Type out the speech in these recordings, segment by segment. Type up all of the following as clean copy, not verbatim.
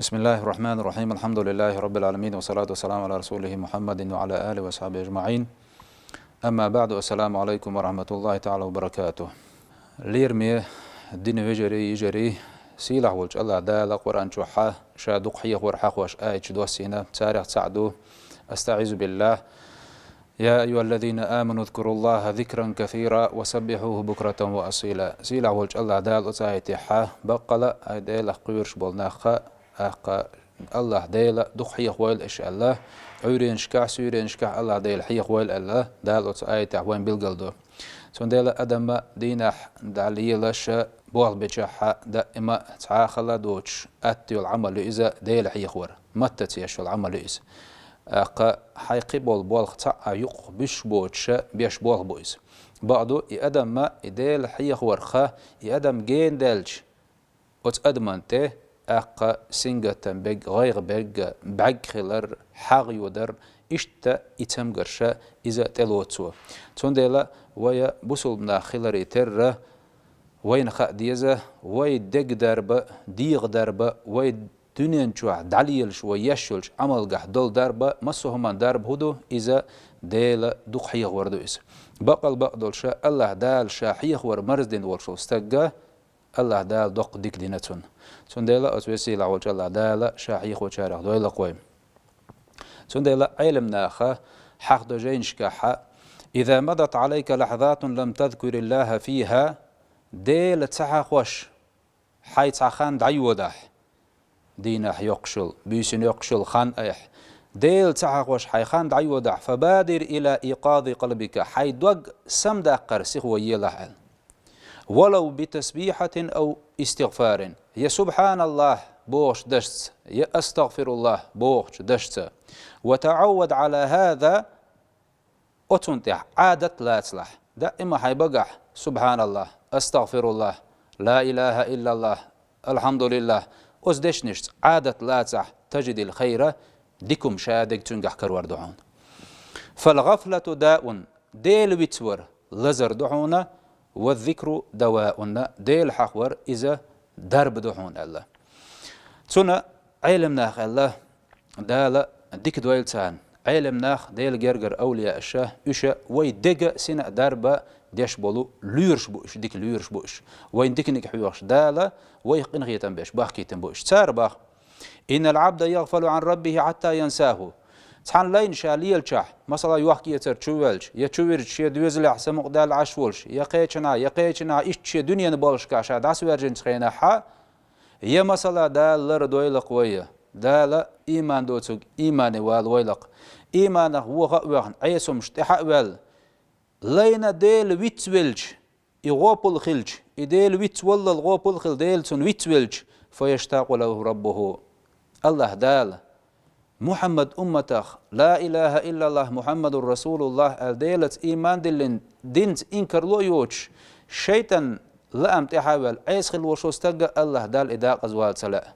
بسم الله الرحمن الرحيم. الحمد لله رب العالمين، والصلاة والسلام على رسوله محمد وعلى آله وصحبه أجمعين. أما بعد، السلام عليكم ورحمة الله تعالى وبركاته. ليرمي الدين وجري يجري سيلح وجه الله دال قرآن شوحة شادق حيخ ورحق وش آية دوسينا تاريخ سعدو. أستعيذ بالله. يا أيها الذين آمنوا اذكروا الله ذكرا كثيرا وسبحوه بكرة وأصيلا. سيلح وجه الله دال أتايتي حا بقلا أيديل قيرش بولناخا الله ديلا دخ حيخ ويل إش الله عورين شكح سورين شكح الله ديل حيخ ويل الله دال أتايتي وين بالقلدو سون ديلا أدم دينح دعليلش بوال بجحة دائما تعاخلا دوتش أتي العمل إذا ديل حيخور متى يشو العمل إذا حيقي بول خطأ يق بش بوتش بيش بول بويز بعضو أدم ما ديل حيخور خا أدم جين دلج أدمنته سنجتن بيج غير بيج بعج خلر حاج يودر إشتا يتم قرشة إذا تلوتسوا تندلا ويا بوصلنا خلر يتر وين خا ديزه وي دق دربة ديغ دربة وي دنيا شوع دليل شو يشولش عمل قح دول دربة مسهم درب هدو إذا ديل دخيق وردو إس بقل بقدل شا الله دال شا حيق ور مرزدين ورشو استقى الله دال دق ديك دينتون سندلا أتوسي لعوج الله دال شا حيق وشارع دويل قويم سندلا علمنا خا حق دجينش كحا إذا مضت عليك لحظات لم تذكر الله فيها ديل تحخوش حي تخان دعيودح دينح يقشل بيسن يقشل خان ايح ديل تحخوش حي خان دعيودح فبادر إلى إيقاظ قلبك حي دوق سمدا قرسخ ويلحل ولو بتسبيحة أو استغفار يا سبحان الله بوش دشت يا أستغفر الله بوش دشت وتعود على هذا أتنتح عادة لا تصلح دائما حيبقح سبحان الله أستغفر الله لا إله إلا الله الحمد لله أزدشنشت عادة لا تصح تجد الخير ديكم شادق تنجح كروار دعون فالغفلة داء ديل ويتور لزر دعونا والذكر دواء ديل حقور إذا درب دعون الله تنا علمنا الله دال ديك دويلتان علمنا ديل جرجر أولياء الشاه إشا ويدق سنة دربة ديش بولو ليرش بوش ديك ليرش بوش وين ديكنك حيوش دالة ويقن غيتن بيش باخ كيتن بوش تار باخ إن العبد يغفل عن ربه حتى ينساه تحن لين شاليل شح مثلا يوحكي يتر تشوالش يتشويرش يدوزلع سمق دال عشولش يقيتنا إيش دنيا نبالش كاشا داس ويرجن تخينا حا يا مثلا دال لر دويلق ويا دال إيمان دوتوك إيمان والويلق إيمان هو غوغن عيسوم شتحق وال لينا ديل ويتولج يغوبل خلج يديل ويتولل الغوبل خل ديل تون ويتولج فيشتاق له ربه الله دال محمد أمتخ لا إله إلا الله محمد رسول الله الديلت إيمان دلين دينت إنكر لو يوش شيطان لا امتحاول عيس خل وشوستق الله دال إداق أزوال سلاء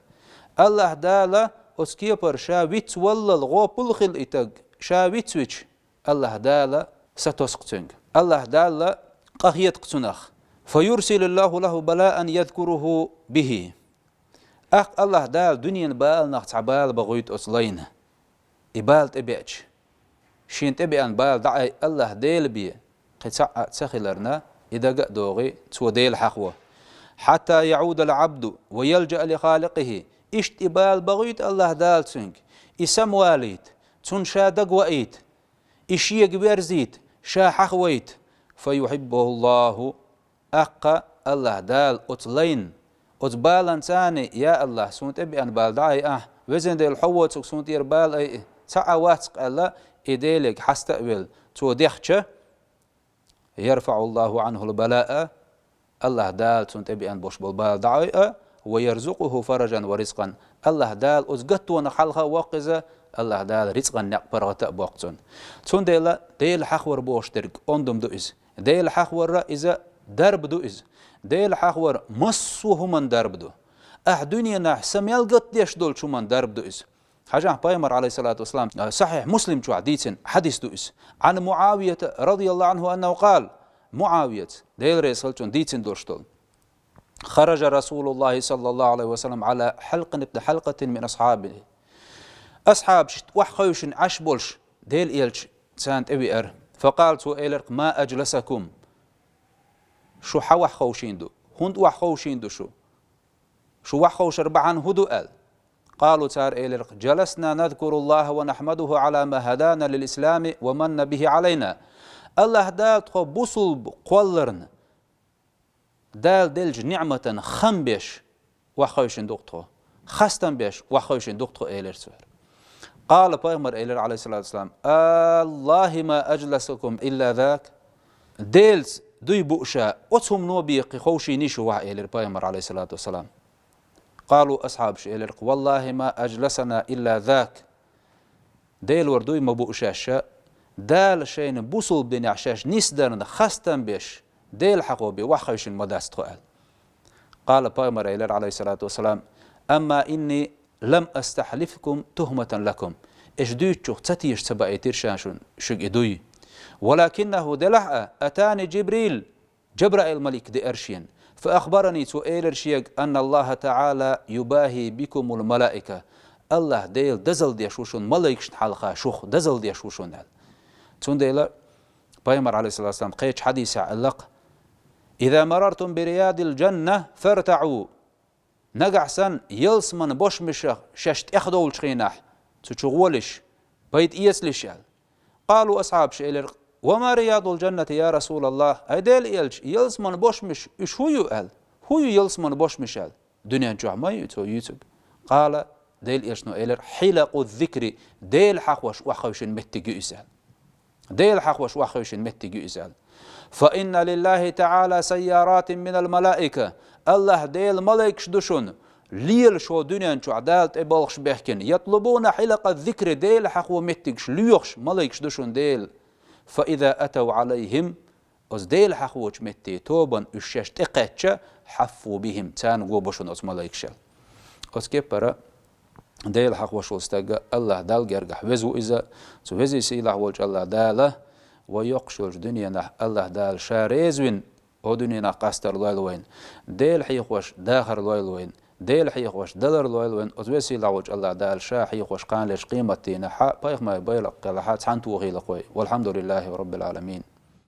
الله دال أسكيبر شا ويتولل الغوبل خل إتق شا ويتوش الله دال ستسقطنك الله دال قهيت قتنخ فيرسل الله له بلاء يذكره به الله دال دنيا بال نخ تعبال بغيت أصلين إبال تبيعش شين تبيعن بال دعي الله ديل بي قطع تخلرنا إذا دوغي تو ديل حقوه حتى يعود العبد ويلجأ لخالقه إشت إبال بغيت الله دال تنك إسم واليت تنشا دقوئيت إشي يقبرزيت شا حخويت فيحبه الله الله دال أطلين أطبالن ثاني يا الله سونت أبي أن بالدعي وزن ديل حوتك سونت يربال أي تعواتق الله إديلك حستقبل توديخش يرفع الله عنه البلاء الله دال سونت أبي أن بوش بالدعي ويرزقه فرجا ورزقا الله دال أزقت ونخلها وقزة الله دال رزقا نقبر وتأبوقتون تون ديل حخور بوش ترك أندم دوئز ديل حخور إذا درب دوئز ديل حخور مصوه من درب دو دنيا نحسم يلقت ليش دول شو من درب دوئز حاجة بايمر عليه الصلاة والسلام صحيح مسلم شو حديث حديث دوئز عن معاوية رضي الله عنه أنه قال معاوية ديل ريسل شون ديتن دورشتول خرج رسول الله صلى الله عليه وسلم على حلقة من أصحابه. أصحاب وحخيوشن عشبولش ديل إيلش سانت أبي فقال سو إيلرق ما أجلسكم شو حوح خوشين دو هند وحخوشين دو شو وحخوش ربعان هدو قالوا تار إيلرق جلسنا نذكر الله ونحمده على ما هدانا للإسلام ومن به علينا. الله دال تخو بوصل قولرن دال دلج نعمة خمبش وحخوشين دوقتو خستن بيش وحخوشين دوقتو إيلر سوير. قال بيغمر إيلر عليه الصلاة والسلام الله ما أجلسكم إلا ذاك ديلز دوي بؤشا أتهم نوبيقي خوشي نيشو وح إيلر بيغمر عليه الصلاة والسلام. قالوا أصحاب إيلر والله ما أجلسنا إلا ذاك ديل وردوي ما بؤشاشا دال شين بوصل بدين عشاش نسدرن خستن بيش ديل حقوبي وحخوش المداس تقال. قال بيغمر إيلر عليه الصلاة والسلام أما إني لم أستحلفكم تهمة لكم إيش دويتشو تتيش تبقى ترشانشون شق إدوي ولكنه دلح أتاني جبرائيل الملك دي أرشين فأخبرني سؤال رشيق أن الله تعالى يباهي بكم الملائكة الله ديل دزل ديشوشون ملائكش حلقة شوخ دزل ديشوشون تون ديل بيمر عليه الصلاة والسلام قيتش حديث علق إذا مررتم برياض الجنة فارتعوا نقع سن يلس من بوش مشخ ششت اخدول شخيناح تشغولش بيت إيسلش قالوا أصحاب شئلر وما رياض الجنة يا رسول الله هيديل يلس من بوش مش إيش هو يلس من بوش مش دنيا جوع ما يوتيوب قال ديل إيش نو إلر حلق الذكر ديل حقوش وخوش متجو إسال ديل حقوش وخوش متجو إسال فإن لله تعالى سيارات من الملائكة الله ديل ملائكش دشون ليل شو دنيا شو عدالت إبالغش بيحكن يطلبون حلق الذكر ديل حقو متجش ليوخش ملائكش دشون ديل فإذا أتوا عليهم أز ديل حقوش متي توبا أشيش تقاتش حفوا بهم تان قوبشون أز ملائكشل أز كيبرا ديل حقوش استقى الله دال جرجح وزو إذا وزي سيله وجه الله داله ويقشل دنيا الله دال شاريزوين او دنيا قاستر لوين ديل حيقوش داخر لوين ديل حيقوش دلر لوين وزي لوج الله دال شا حيقوش قان لش قيمتين حق بايخ ما بايلق قال حات حنتو غيلق والحمد لله رب العالمين.